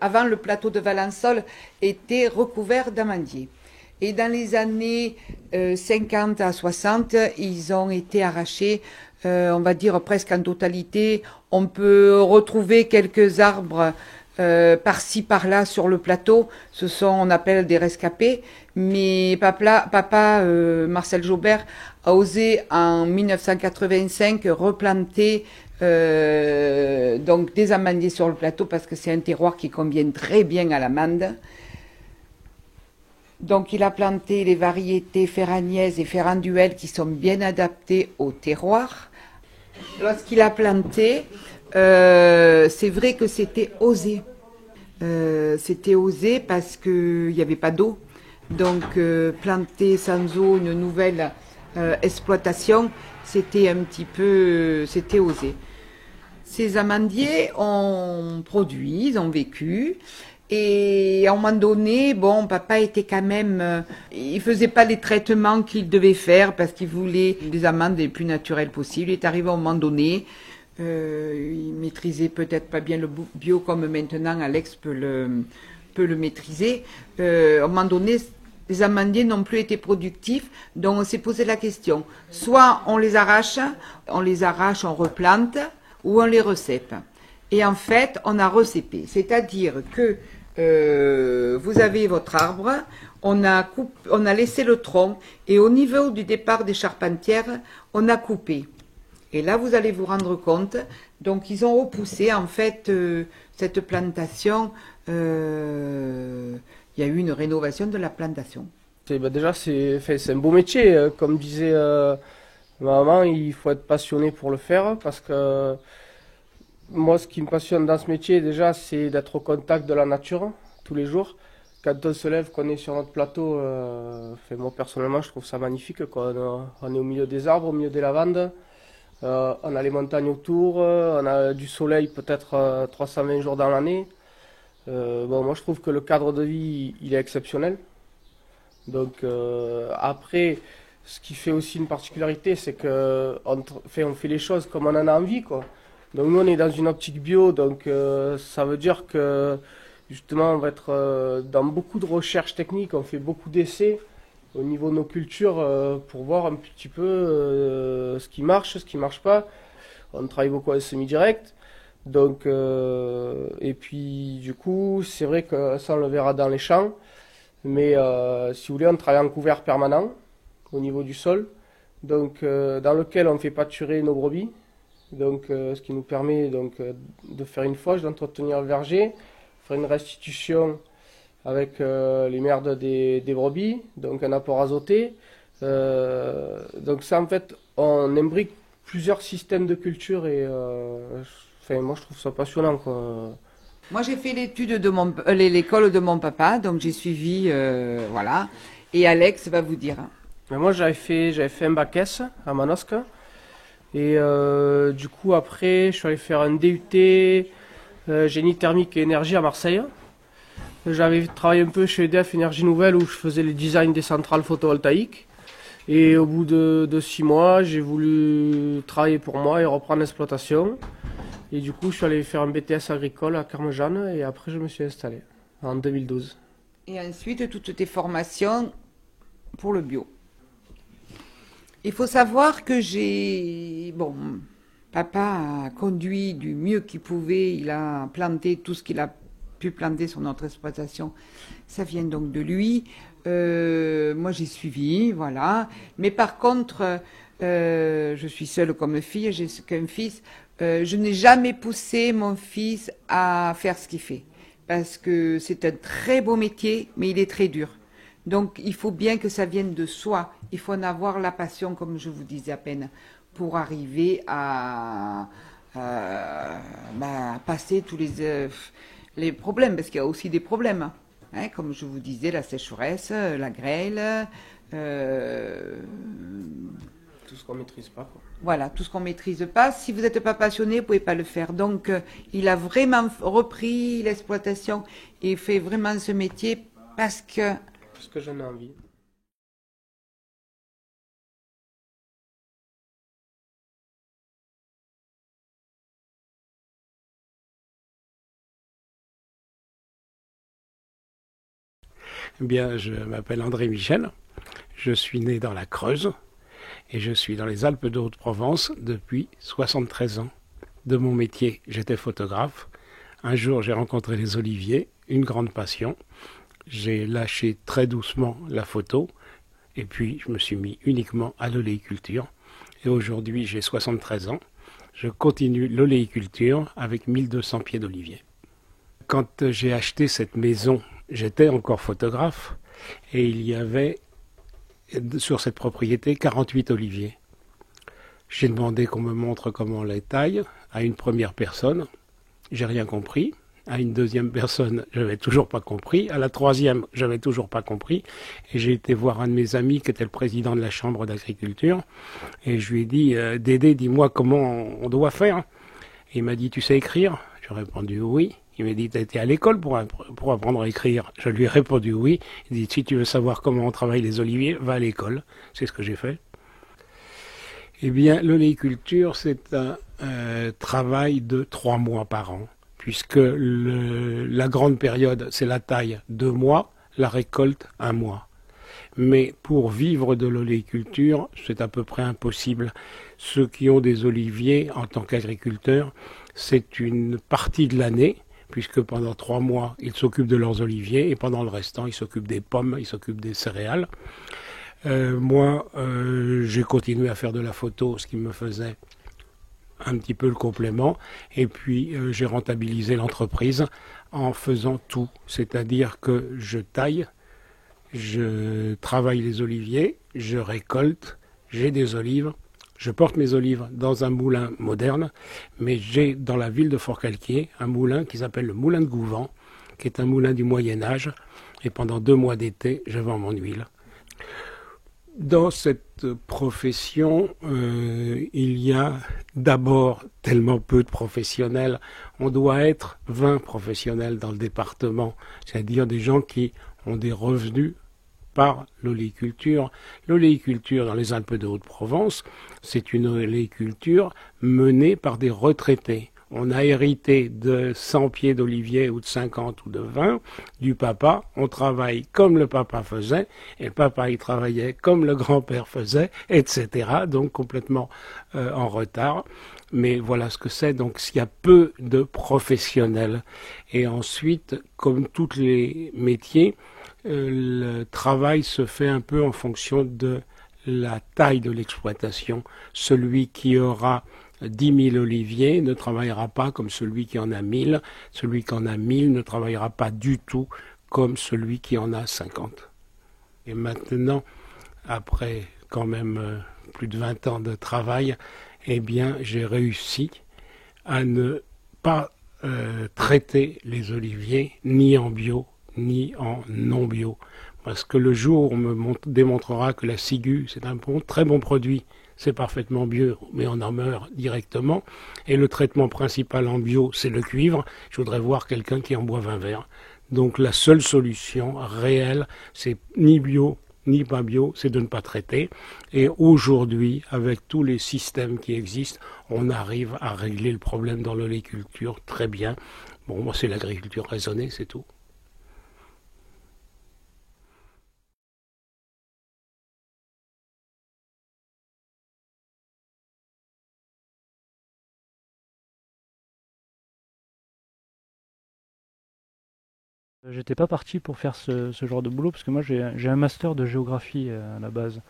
avant, le plateau de Valençol était recouvert d'amandiers. Et dans les années 50 à 60, ils ont été arrachés, on va dire presque en totalité. On peut retrouver quelques arbres par-ci, par-là sur le plateau. Ce sont, on appelle des rescapés. Mais papa Marcel Jaubert, a osé en 1985 replanter donc des amandiers sur le plateau parce que c'est un terroir qui convient très bien à l'amande. Donc il a planté les variétés ferragnaises et ferranduelles qui sont bien adaptées au terroir. Lorsqu'il a planté, c'est vrai que c'était osé. C'était osé parce qu'il n'y avait pas d'eau. Donc planter sans eau une nouvelle exploitation, c'était un petit peu, c'était osé. Ces amandiers ont produit, ils ont vécu. Et à un moment donné, bon, papa était quand même, il faisait pas les traitements qu'il devait faire parce qu'il voulait des amandes les plus naturelles possibles. Il est arrivé à un moment donné, il maîtrisait peut-être pas bien le bio comme maintenant Alex peut le maîtriser. À un moment donné, les amandiers n'ont plus été productifs, donc on s'est posé la question. Soit on les arrache, on replante, ou on les recèpe. Et en fait, on a recépé. C'est-à-dire que vous avez votre arbre, on a laissé le tronc, et au niveau du départ des charpentières, on a coupé. Et là, vous allez vous rendre compte, donc ils ont repoussé en fait cette plantation. Il y a eu une rénovation de la plantation. Déjà, c'est un beau métier. Comme disait ma maman, il faut être passionné pour le faire parce que moi, ce qui me passionne dans ce métier, déjà, c'est d'être au contact de la nature tous les jours. Quand on se lève, qu'on est sur notre plateau, moi personnellement, je trouve ça magnifique, quoi. On est au milieu des arbres, au milieu des lavandes. On a les montagnes autour, on a du soleil peut-être 320 jours dans l'année. Moi je trouve que le cadre de vie il est exceptionnel. Donc après, ce qui fait aussi une particularité, c'est que on fait les choses comme on en a envie, quoi. Donc nous on est dans une optique bio, donc ça veut dire que justement on va être dans beaucoup de recherches techniques, on fait beaucoup d'essais au niveau de nos cultures pour voir un petit peu ce qui marche pas. On travaille beaucoup en semi-direct. Donc, et puis du coup, c'est vrai que ça on le verra dans les champs. Mais si vous voulez, on travaille en couvert permanent au niveau du sol, donc dans lequel on fait pâturer nos brebis, donc ce qui nous permet donc de faire une fauche, d'entretenir le verger, faire une restitution avec les merdes des brebis, donc un apport azoté. Donc ça en fait, on imbrique plusieurs systèmes de culture et moi je trouve ça passionnant, quoi. Moi, j'ai fait l'école de mon papa, donc j'ai suivi, voilà. Et Alex va vous dire. Mais moi j'avais fait un bac S à Manosque et du coup après je suis allé faire un DUT génie thermique et énergie à Marseille. J'avais travaillé un peu chez EDF Énergie Nouvelle où je faisais les designs des centrales photovoltaïques. Et au bout de 6 mois, j'ai voulu travailler pour moi et reprendre l'exploitation. Et du coup, je suis allé faire un BTS agricole à Carmejeanne et après, je me suis installé en 2012. Et ensuite, toutes tes formations pour le bio. Il faut savoir que bon, papa a conduit du mieux qu'il pouvait. Il a planté tout ce qu'il a pu planter sur notre exploitation. Ça vient donc de lui. Moi, j'ai suivi, voilà. Mais par contre, je suis seule comme fille, j'ai qu'un fils. Je n'ai jamais poussé mon fils à faire ce qu'il fait. Parce que c'est un très beau métier, mais il est très dur. Donc, il faut bien que ça vienne de soi. Il faut en avoir la passion, comme je vous disais à peine, pour arriver à passer tous les problèmes, parce qu'il y a aussi des problèmes. Hein, comme je vous disais, la sécheresse, la grêle, Tout ce qu'on maîtrise pas, quoi. voilà, tout ce qu'on maîtrise pas. Si vous n'êtes pas passionné, vous pouvez pas le faire. Donc, il a vraiment repris l'exploitation et fait vraiment ce métier parce que Parce que j'en ai envie. Eh bien, je m'appelle André Michel, je suis né dans la Creuse et je suis dans les Alpes de Haute-Provence depuis 73 ans. De mon métier, j'étais photographe. Un jour, j'ai rencontré les oliviers, une grande passion. J'ai lâché très doucement la photo et puis je me suis mis uniquement à l'oléiculture. Et aujourd'hui, j'ai 73 ans. Je continue l'oléiculture avec 1200 pieds d'oliviers. Quand j'ai acheté cette maison, j'étais encore photographe et il y avait sur cette propriété 48 oliviers. J'ai demandé qu'on me montre comment on les taille à une première personne. J'ai rien compris. À une deuxième personne, je n'avais toujours pas compris. À la troisième, je n'avais toujours pas compris. Et j'ai été voir un de mes amis qui était le président de la chambre d'agriculture. Et je lui ai dit, Dédé, dis-moi comment on doit faire. Et il m'a dit, tu sais écrire? J'ai répondu oui. Il m'a dit, tu as été à l'école pour apprendre à écrire? Je lui ai répondu oui. Il dit, si tu veux savoir comment on travaille les oliviers, va à l'école. C'est ce que j'ai fait. Eh bien, l'oléiculture, c'est un travail de 3 mois par an, puisque la grande période, c'est la taille 2 mois, la récolte 1 mois. Mais pour vivre de l'oléiculture, c'est à peu près impossible. Ceux qui ont des oliviers en tant qu'agriculteurs, c'est une partie de l'année, puisque pendant 3 mois, ils s'occupent de leurs oliviers, et pendant le restant, ils s'occupent des pommes, ils s'occupent des céréales. Moi, j'ai continué à faire de la photo, ce qui me faisait un petit peu le complément, et puis j'ai rentabilisé l'entreprise en faisant tout, c'est-à-dire que je taille, je travaille les oliviers, je récolte, j'ai des olives, je porte mes olives dans un moulin moderne, mais j'ai dans la ville de Forcalquier un moulin qui s'appelle le moulin de Gouvans, qui est un moulin du Moyen-Âge, et pendant 2 mois d'été, je vends mon huile. Dans cette profession, il y a d'abord tellement peu de professionnels. On doit être 20 professionnels dans le département, c'est-à-dire des gens qui ont des revenus par l'oléiculture. L'oléiculture dans les Alpes de Haute-Provence, c'est une oléiculture menée par des retraités. On a hérité de 100 pieds d'olivier ou de 50 ou de 20 du papa. On travaille comme le papa faisait, et le papa il travaillait comme le grand-père faisait, etc. Donc complètement en retard. Mais voilà ce que c'est. Donc il y a peu de professionnels. Et ensuite, comme tous les métiers, le travail se fait un peu en fonction de la taille de l'exploitation. Celui qui aura 10 000 oliviers ne travaillera pas comme celui qui en a 1000. Celui qui en a 1000 ne travaillera pas du tout comme celui qui en a 50. Et maintenant, après quand même plus de 20 ans de travail, eh bien, j'ai réussi à ne pas traiter les oliviers ni en bio, ni en non bio. Parce que le jour où on me démontrera que la ciguë, c'est un très bon produit, c'est parfaitement bio, mais on en meurt directement. Et le traitement principal en bio, c'est le cuivre. Je voudrais voir quelqu'un qui en boive un verre. Donc la seule solution réelle, c'est ni bio, ni pas bio, c'est de ne pas traiter. Et aujourd'hui, avec tous les systèmes qui existent, on arrive à régler le problème dans l'oléiculture très bien. Bon, moi c'est l'agriculture raisonnée, c'est tout. J'étais pas parti pour faire ce genre de boulot parce que moi j'ai un master de géographie à la base.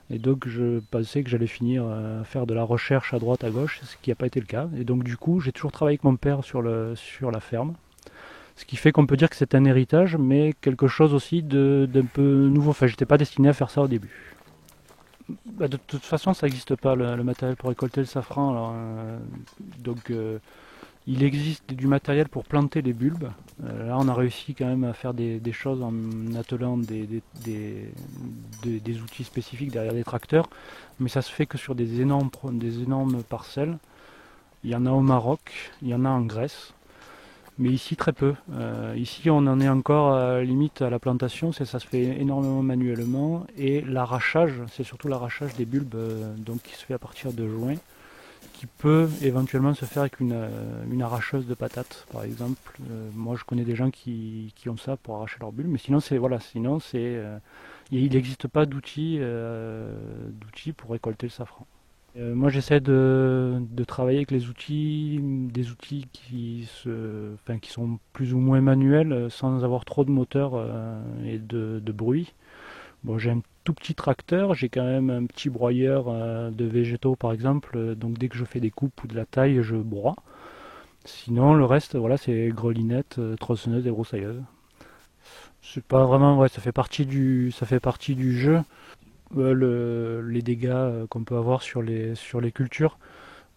Et donc je pensais que j'allais finir à faire de la recherche à droite à gauche, ce qui n'a pas été le cas. Et donc du coup j'ai toujours travaillé avec mon père sur la ferme. Ce qui fait qu'on peut dire que c'est un héritage, mais quelque chose aussi d'un peu nouveau. Enfin, j'étais pas destiné à faire ça au début. Bah, de toute façon, ça n'existe pas le matériel pour récolter le safran. Alors, il existe du matériel pour planter les bulbes. Là, on a réussi quand même à faire des choses en attelant des outils spécifiques derrière des tracteurs, mais ça se fait que sur des énormes parcelles. Il y en a au Maroc, il y en a en Grèce, mais ici très peu. Ici, on en est encore limite à la plantation, ça se fait énormément manuellement, et l'arrachage, c'est surtout l'arrachage des bulbes, donc qui se fait à partir de juin, qui peut éventuellement se faire avec une arracheuse de patates, par exemple. Moi, je connais des gens qui ont ça pour arracher leurs bulles, mais sinon, il n'existe pas d'outils pour récolter le safran. Moi, j'essaie de travailler avec des outils qui sont plus ou moins manuels, sans avoir trop de moteur et de bruit. Bon, j'ai un tout petit tracteur, j'ai quand même un petit broyeur de végétaux par exemple, donc dès que je fais des coupes ou de la taille, je broie. Sinon, le reste, voilà, c'est grelinette, tronçonneuse et broussailleuse. C'est pas vraiment, ouais, ça fait partie du jeu. Les dégâts qu'on peut avoir sur les cultures.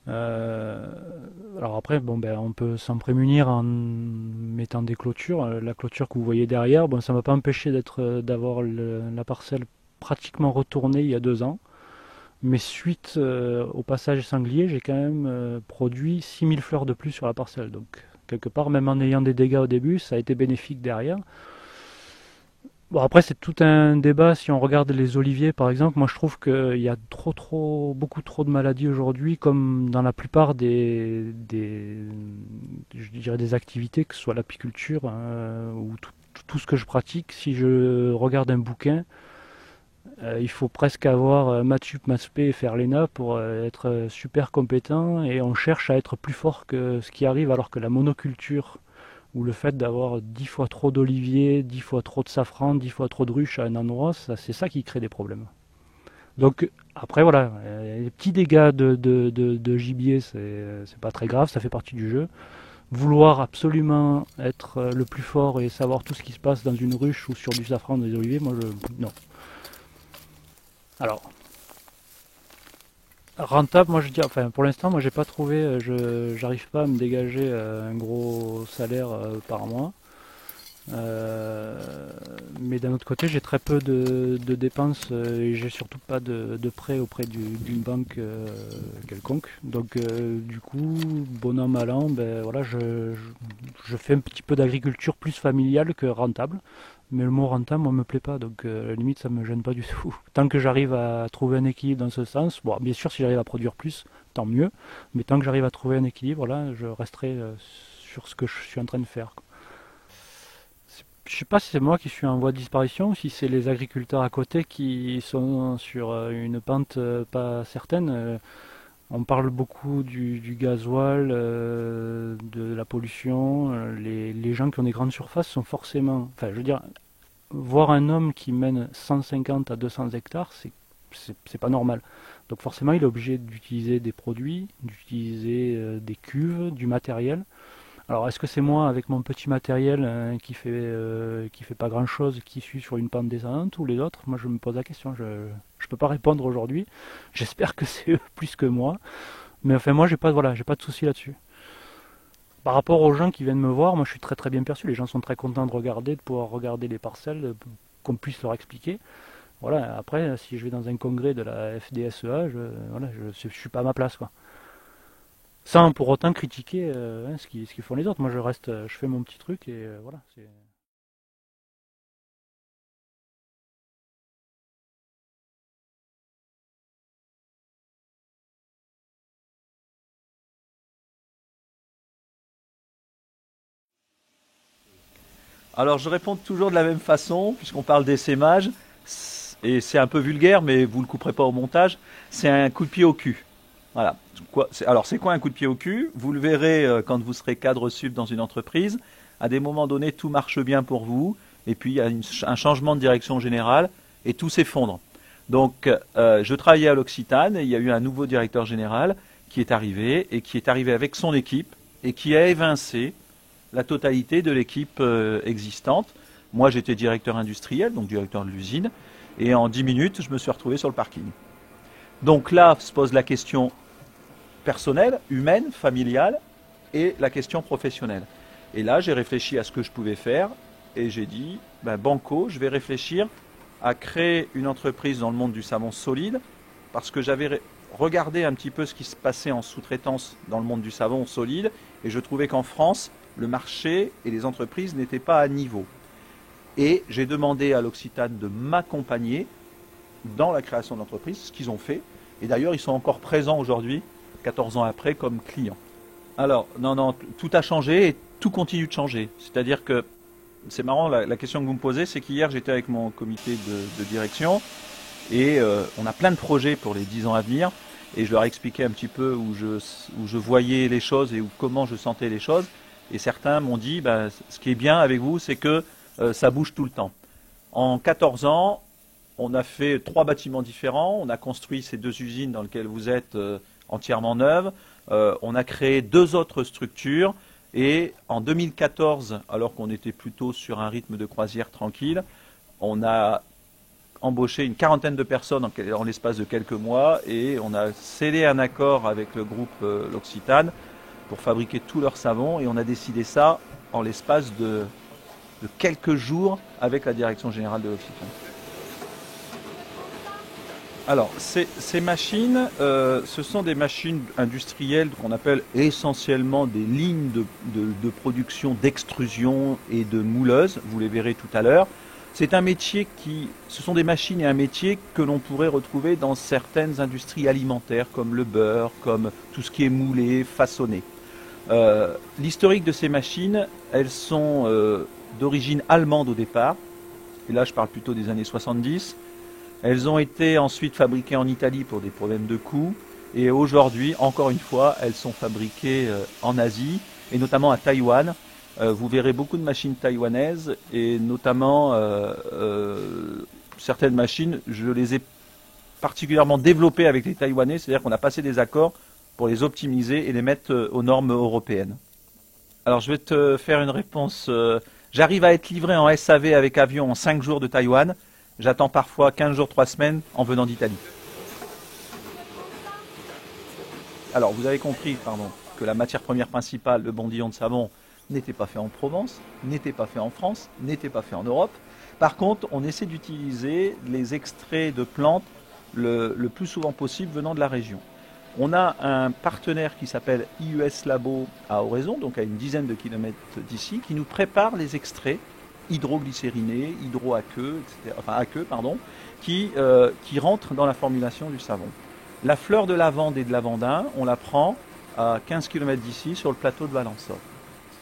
Alors après, bon, ben, on peut s'en prémunir en mettant des clôtures. La clôture que vous voyez derrière, bon, ça ne m'a pas empêché d'avoir la parcelle pratiquement retournée il y a 2 ans. Mais suite au passage sanglier, j'ai quand même produit 6000 fleurs de plus sur la parcelle. Donc quelque part, même en ayant des dégâts au début, ça a été bénéfique derrière. Bon, après, c'est tout un débat. Si on regarde les oliviers, par exemple, moi je trouve qu'il y a beaucoup trop de maladies aujourd'hui, comme dans la plupart je dirais des activités, que ce soit l'apiculture ou tout ce que je pratique. Si je regarde un bouquin, il faut presque avoir maths sup, maths spé et faire l'ENA pour être super compétent, et on cherche à être plus fort que ce qui arrive, alors que la monoculture ou le fait d'avoir 10 fois trop d'oliviers, 10 fois trop de safran, 10 fois trop de ruches à un endroit, c'est ça qui crée des problèmes. Donc après voilà, les petits dégâts de gibier, c'est pas très grave, ça fait partie du jeu. Vouloir absolument être le plus fort et savoir tout ce qui se passe dans une ruche ou sur du safran, des oliviers, non. Alors, rentable, moi je dis, enfin pour l'instant, moi j'ai pas trouvé, j'arrive pas à me dégager un gros salaire par mois. Mais d'un autre côté, j'ai très peu de dépenses et j'ai surtout pas de prêts auprès d'une banque quelconque. Donc du coup, bon an mal an, ben voilà, je fais un petit peu d'agriculture plus familiale que rentable. Mais le mot rentable, moi, me plaît pas, donc à la limite, ça me gêne pas du tout. Tant que j'arrive à trouver un équilibre dans ce sens, bon, bien sûr, si j'arrive à produire plus, tant mieux. Mais tant que j'arrive à trouver un équilibre, là, je resterai sur ce que je suis en train de faire. Je sais pas si c'est moi qui suis en voie de disparition ou si c'est les agriculteurs à côté qui sont sur une pente pas certaine. On parle beaucoup du gasoil, de la pollution. Les gens qui ont des grandes surfaces sont forcément... Enfin, je veux dire, voir un homme qui mène 150 à 200 hectares, c'est pas normal. Donc forcément, il est obligé d'utiliser des produits, d'utiliser des cuves, du matériel. Alors, est-ce que c'est moi, avec mon petit matériel qui fait pas grand-chose, qui suis sur une pente descendante, ou les autres? Moi, je me pose la question. Je peux pas répondre aujourd'hui. J'espère que c'est eux plus que moi. Mais enfin, moi, j'ai pas de souci là-dessus. Par rapport aux gens qui viennent me voir, moi, je suis très très bien perçu. Les gens sont très contents de pouvoir regarder les parcelles, qu'on puisse leur expliquer. Voilà. Après, si je vais dans un congrès de la FDSEA, je suis pas à ma place, quoi. Sans pour autant critiquer ce qu'ils font les autres. Moi, je fais mon petit truc et voilà. Alors je réponds toujours de la même façon, puisqu'on parle d'essaimage, et c'est un peu vulgaire, mais vous ne le couperez pas au montage, c'est un coup de pied au cul. Voilà. Alors c'est quoi un coup de pied au cul? Vous le verrez quand vous serez cadre sup dans une entreprise. À des moments donnés, tout marche bien pour vous, et puis il y a un changement de direction générale, et tout s'effondre. Donc je travaillais à l'Occitane, et il y a eu un nouveau directeur général qui est arrivé, et qui est arrivé avec son équipe, et qui a évincé la totalité de l'équipe existante. Moi, j'étais directeur industriel, donc directeur de l'usine, et en 10 minutes, je me suis retrouvé sur le parking. Donc là se pose la question personnelle, humaine, familiale, et la question professionnelle. Et là, j'ai réfléchi à ce que je pouvais faire, et j'ai dit, banco, je vais réfléchir à créer une entreprise dans le monde du savon solide, parce que j'avais regardé un petit peu ce qui se passait en sous-traitance dans le monde du savon solide, et je trouvais qu'en France, le marché et les entreprises n'étaient pas à niveau. Et j'ai demandé à l'Occitane de m'accompagner dans la création d'entreprises, ce qu'ils ont fait. Et d'ailleurs, ils sont encore présents aujourd'hui 14 ans après comme client. Alors, non, tout a changé et tout continue de changer. C'est-à-dire que, c'est marrant, la question que vous me posez, c'est qu'hier j'étais avec mon comité de direction et on a plein de projets pour les 10 ans à venir et je leur ai expliqué un petit peu où je voyais les choses et comment je sentais les choses. Et certains m'ont dit, ce qui est bien avec vous, c'est que ça bouge tout le temps. En 14 ans, on a fait 3 bâtiments différents, on a construit ces 2 usines dans lesquelles vous êtes entièrement neuves, on a créé 2 autres structures et en 2014, alors qu'on était plutôt sur un rythme de croisière tranquille, on a embauché une 40aine de personnes en l'espace de quelques mois et on a scellé un accord avec le groupe L'Occitane pour fabriquer tous leurs savons et on a décidé ça en l'espace de quelques jours avec la direction générale de L'Occitane. Alors, ces machines, ce sont des machines industrielles qu'on appelle essentiellement des lignes de production d'extrusion et de mouleuse. Vous les verrez tout à l'heure. C'est un métier ce sont des machines et un métier que l'on pourrait retrouver dans certaines industries alimentaires, comme le beurre, comme tout ce qui est moulé, façonné. L'historique de ces machines, elles sont d'origine allemande au départ. Et là, je parle plutôt des années 70. Elles ont été ensuite fabriquées en Italie pour des problèmes de coût. Et aujourd'hui, encore une fois, elles sont fabriquées en Asie, et notamment à Taïwan. Vous verrez beaucoup de machines taïwanaises, et notamment certaines machines, je les ai particulièrement développées avec les Taïwanais, c'est-à-dire qu'on a passé des accords pour les optimiser et les mettre aux normes européennes. Alors je vais te faire une réponse. J'arrive à être livré en SAV avec avion en 5 jours de Taïwan. J'attends parfois 15 jours, 3 semaines en venant d'Italie. Alors, vous avez compris, que la matière première principale, le bondillon de savon, n'était pas fait en Provence, n'était pas fait en France, n'était pas fait en Europe. Par contre, on essaie d'utiliser les extraits de plantes le plus souvent possible venant de la région. On a un partenaire qui s'appelle IUS Labo à Oraison, donc à une dizaine de kilomètres d'ici, qui nous prépare les extraits hydroglycérinés, hydroaqueux, etc., qui rentrent dans la formulation du savon. La fleur de lavande et de lavandin, on la prend à 15 km d'ici, sur le plateau de Valençay.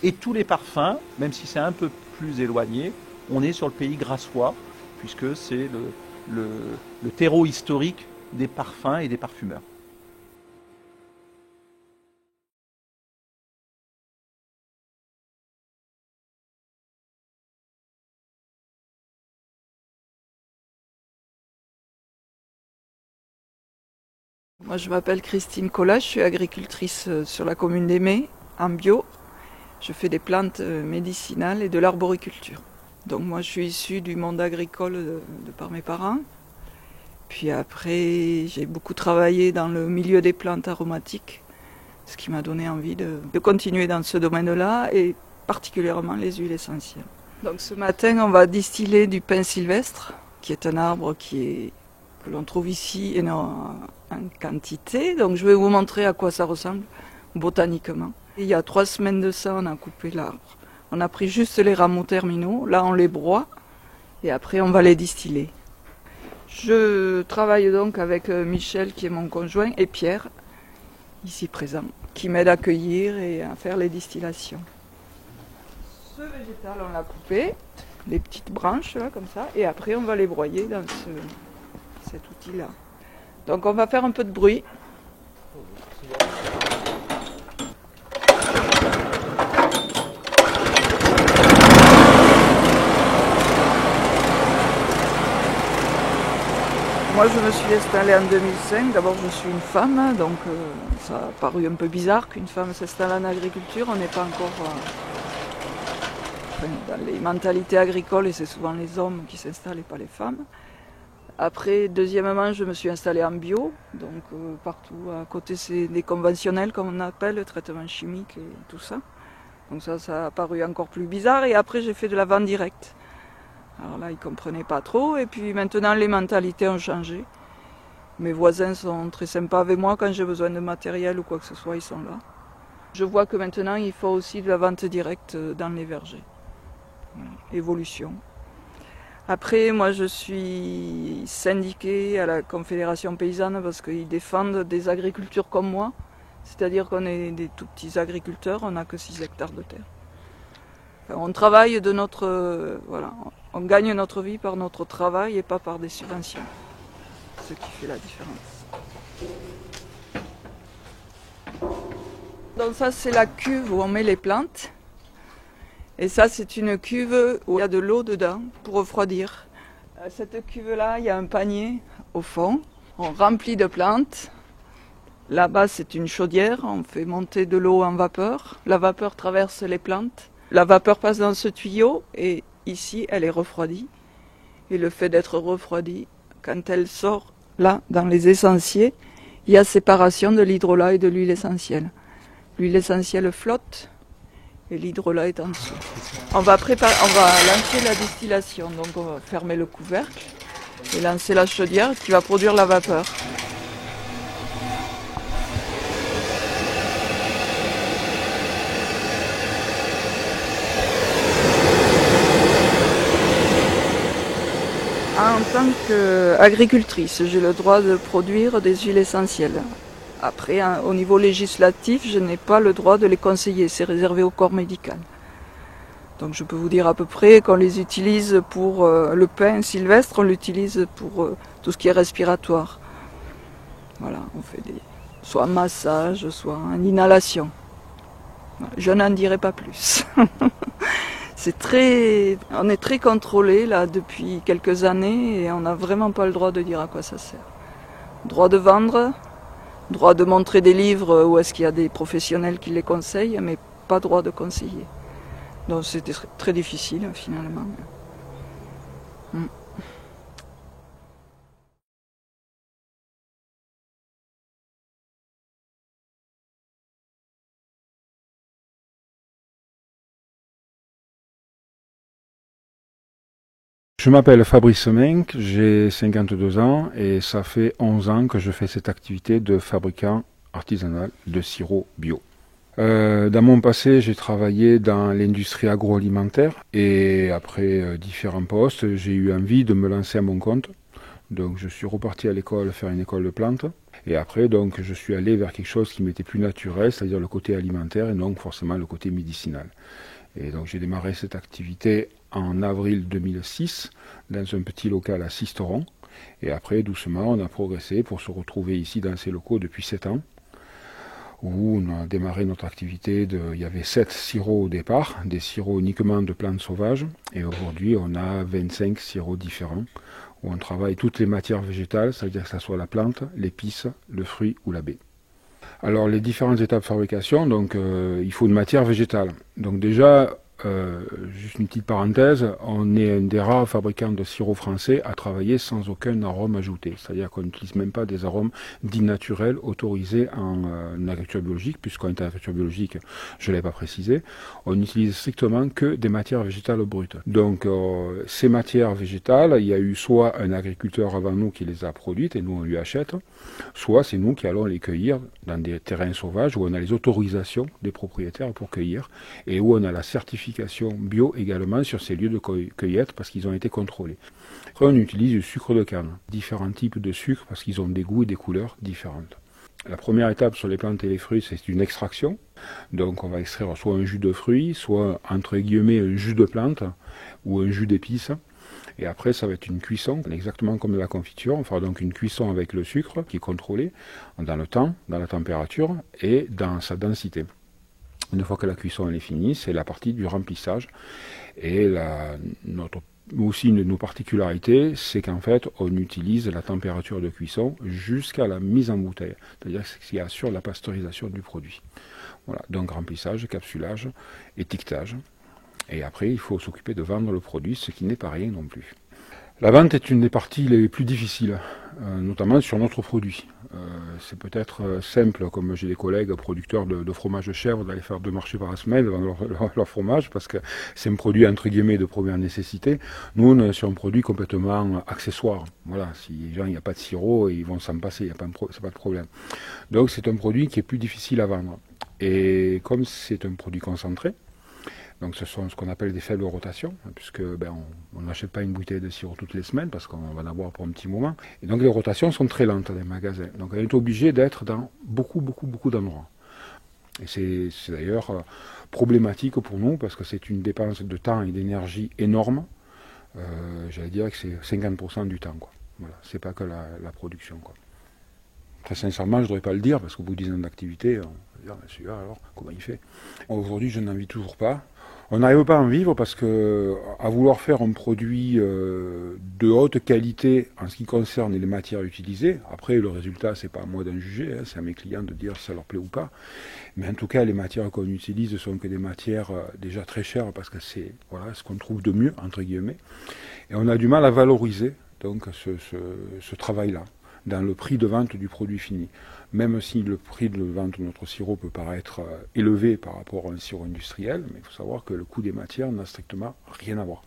Et tous les parfums, même si c'est un peu plus éloigné, on est sur le pays grassois, puisque c'est le terreau historique des parfums et des parfumeurs. Moi, je m'appelle Christine Collat, je suis agricultrice sur la commune d'Aimé, en bio. Je fais des plantes médicinales et de l'arboriculture. Donc moi, je suis issue du monde agricole de par mes parents. Puis après, j'ai beaucoup travaillé dans le milieu des plantes aromatiques, ce qui m'a donné envie de continuer dans ce domaine-là, et particulièrement les huiles essentielles. Donc ce matin, on va distiller du pin sylvestre, qui est un arbre que l'on trouve ici en quantité. Donc je vais vous montrer à quoi ça ressemble botaniquement. Et il y a 3 semaines de ça, on a coupé l'arbre. On a pris juste les rameaux terminaux. Là, on les broie et après, on va les distiller. Je travaille donc avec Michel, qui est mon conjoint, et Pierre, ici présent, qui m'aide à cueillir et à faire les distillations. Ce végétal, on l'a coupé, les petites branches là, comme ça, et après, on va les broyer dans cet outil-là. Donc on va faire un peu de bruit. Moi je me suis installée en 2005, d'abord je suis une femme, donc ça a paru un peu bizarre qu'une femme s'installe en agriculture, on n'est pas encore dans les mentalités agricoles et c'est souvent les hommes qui s'installent et pas les femmes. Après, deuxièmement, je me suis installée en bio, donc partout à côté c'est des conventionnels comme on appelle, le traitement chimique et tout ça. Donc ça a paru encore plus bizarre et après j'ai fait de la vente directe. Alors là, ils ne comprenaient pas trop et puis maintenant les mentalités ont changé. Mes voisins sont très sympas avec moi quand j'ai besoin de matériel ou quoi que ce soit, ils sont là. Je vois que maintenant il faut aussi de la vente directe dans les vergers. Évolution. Après, moi je suis syndiquée à la Confédération paysanne parce qu'ils défendent des agricultures comme moi, C'est-à-dire qu'on est des tout petits agriculteurs, on n'a que 6 hectares de terre. Enfin, on travaille de notre... voilà, on gagne notre vie par notre travail et pas par des subventions. C'est ce qui fait la différence. Donc ça, c'est la cuve où on met les plantes. Et ça, c'est une cuve où il y a de l'eau dedans pour refroidir. Cette cuve-là, il y a un panier au fond. On remplit de plantes. Là-bas, c'est une chaudière. On fait monter de l'eau en vapeur. La vapeur traverse les plantes. La vapeur passe dans ce tuyau et ici, elle est refroidie. Et le fait d'être refroidie, quand elle sort là, dans les essentiels, il y a séparation de l'hydrolat et de l'huile essentielle. L'huile essentielle flotte et l'hydrolat est en dessous. On va lancer la distillation. Donc on va fermer le couvercle et lancer la chaudière qui va produire la vapeur. En tant qu'agricultrice, j'ai le droit de produire des huiles essentielles. Après, au niveau législatif, je n'ai pas le droit de les conseiller, c'est réservé au corps médical. Donc je peux vous dire à peu près qu'on les utilise pour le pain sylvestre, on l'utilise pour tout ce qui est respiratoire. Voilà, on fait soit un massage, soit une inhalation. Je n'en dirai pas plus. On est très contrôlé là depuis quelques années et on n'a vraiment pas le droit de dire à quoi ça sert. Droit de vendre, droit de montrer des livres où est-ce qu'il y a des professionnels qui les conseillent, mais pas droit de conseiller. Donc c'était très difficile finalement. Je m'appelle Fabrice Menck, j'ai 52 ans et ça fait 11 ans que je fais cette activité de fabricant artisanal de sirop bio. Dans mon passé, j'ai travaillé dans l'industrie agroalimentaire et après différents postes, j'ai eu envie de me lancer à mon compte. Donc je suis reparti à l'école faire une école de plantes et après donc je suis allé vers quelque chose qui m'était plus naturel, c'est-à-dire le côté alimentaire et donc forcément le côté médicinal. Et donc j'ai démarré cette activité en avril 2006 dans un petit local à Sisteron. Et après, doucement, on a progressé pour se retrouver ici dans ces locaux depuis 7 ans, où on a démarré notre activité. Il y avait 7 sirops au départ, des sirops uniquement de plantes sauvages. Et aujourd'hui, on a 25 sirops différents, où on travaille toutes les matières végétales, c'est-à-dire que ce soit la plante, l'épice, le fruit ou la baie. Alors les différentes étapes de fabrication, donc il faut une matière végétale. Donc déjà, juste une petite parenthèse, on est un des rares fabricants de sirop français à travailler sans aucun arôme ajouté. C'est-à-dire qu'on n'utilise même pas des arômes dits naturels autorisés en agriculture biologique, puisqu'en agriculture biologique, je ne l'ai pas précisé, on n'utilise strictement que des matières végétales brutes. Donc ces matières végétales, il y a eu soit un agriculteur avant nous qui les a produites et nous on lui achète, soit c'est nous qui allons les cueillir dans des terrains sauvages où on a les autorisations des propriétaires pour cueillir et où on a la certification bio également sur ces lieux de cueillette parce qu'ils ont été contrôlés. Après, on utilise du sucre de canne, différents types de sucre parce qu'ils ont des goûts et des couleurs différentes. La première étape sur les plantes et les fruits, c'est une extraction. Donc on va extraire soit un jus de fruits, soit entre guillemets un jus de plante ou un jus d'épices. Et après, ça va être une cuisson, exactement comme de la confiture. On fera donc une cuisson avec le sucre qui est contrôlé dans le temps, dans la température et dans sa densité. Une fois que la cuisson elle est finie, c'est la partie du remplissage. Et aussi une de nos particularités, c'est qu'en fait, on utilise la température de cuisson jusqu'à la mise en bouteille. C'est-à-dire ce qui assure la pasteurisation du produit. Voilà, donc remplissage, capsulage, étiquetage. Et après, il faut s'occuper de vendre le produit, ce qui n'est pas rien non plus. La vente est une des parties les plus difficiles, notamment sur notre produit. C'est peut-être simple, comme j'ai des collègues producteurs de fromage de chèvre, d'aller faire 2 marchés par semaine, vendre leur fromage, parce que c'est un produit entre guillemets de première nécessité. Nous, on est sur un produit complètement accessoire. Voilà, si les gens, il n'y a pas de sirop, ils vont s'en passer, c'est pas de problème. Donc c'est un produit qui est plus difficile à vendre. Et comme c'est un produit concentré, Donc ce sont ce qu'on appelle des faibles rotations, puisque on n'achète pas une bouteille de sirop toutes les semaines parce qu'on va en avoir pour un petit moment. Et donc les rotations sont très lentes dans les magasins. Donc on est obligé d'être dans beaucoup d'endroits. Et c'est d'ailleurs problématique pour nous parce que c'est une dépense de temps et d'énergie énorme. J'allais dire que c'est 50% du temps, quoi. Voilà, c'est pas que la production, quoi. Très sincèrement, je ne devrais pas le dire parce qu'au bout de 10 ans d'activité, on va dire, celui-là, alors, comment il fait? Aujourd'hui, je n'en vis toujours pas. On n'arrive pas à en vivre parce que, à vouloir faire un produit de haute qualité en ce qui concerne les matières utilisées, après, le résultat, c'est pas à moi d'en juger, c'est à mes clients de dire si ça leur plaît ou pas. Mais en tout cas, les matières qu'on utilise sont que des matières déjà très chères parce que c'est ce qu'on trouve de mieux, entre guillemets. Et on a du mal à valoriser donc ce travail-là dans le prix de vente du produit fini. Même si le prix de vente de notre sirop peut paraître élevé par rapport à un sirop industriel, mais il faut savoir que le coût des matières n'a strictement rien à voir.